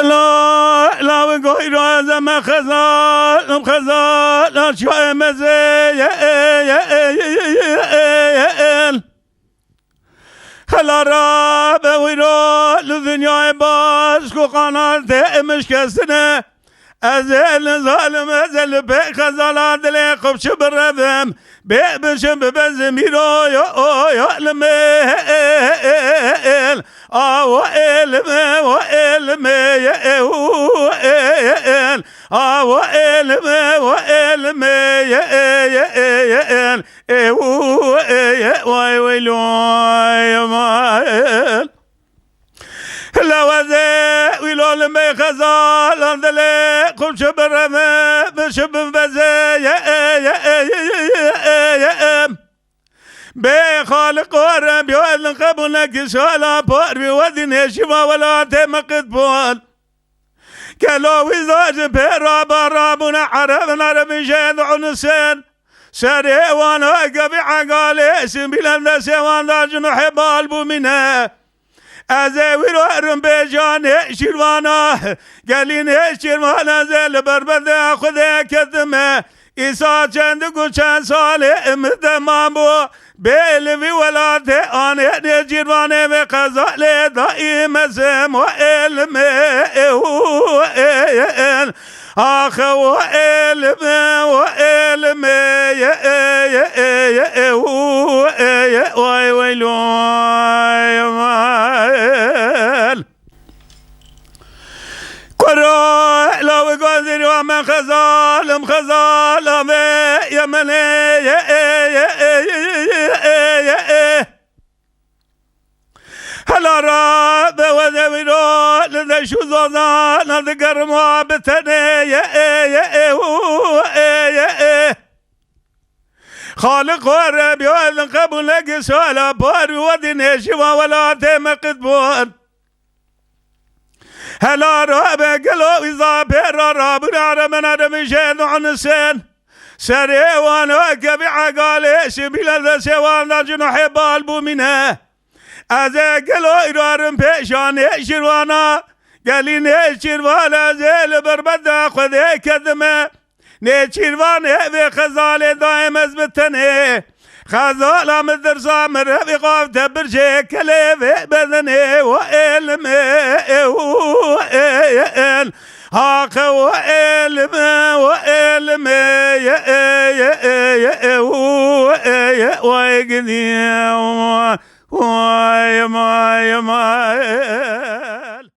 لا لا وقوي رازم خزال شوي مزيل خلا راب ويرو للدنيا باش كو قناة مش كسنه ازل ظالم ازل بخزالات دلي خبش بالرذم بشم بزميرو يا الميل وإلم وإلم يا وإلم يا ويلو يا مايل لا وذا ويلو لما خزال اندلي قم شبر ما بشب بزا يا بخالق ورم يوالن قبلك شالا بار بودين شما ولا تمقد بول كلو وزاج برابا رابنا عربنا ربي جاد عنسان سري وانا قبي عقالي سنبيلن سوان دا جنوح بالبو منها ازاوير ورم بجاني شيروانا قالين شيروانا زل بربدا خذا كذمه إيسا چند گوچن سال امتمام بو بیلوی ولاده آنه نجیروانه و قضال دائم زم و علم آخ و علم وای ویلوی مال قرأ لو قادر ومن خزال يا من هلا راب وذويرو لذا شو زوزان هذا ما بتني خالق ورب يوالن قبلك سوالا بار ودين شوا ولا تمقد بور هلا راب قلو إذا بير راب نعرم نعرم شهد عنسان سري وانا قبي عقالي سبيل ذا سوان جنوح بالبو منها أذا قلو إرارم بيشان شروانا قالي نشروانا زيل بربدا خذي كذمه نشروانا في خزالي دائم ازبتني خزالة مدرسة مرهبي قاف تبرشي كليفي بدني وإلمي هاك وإلمي ويقدي ويا ما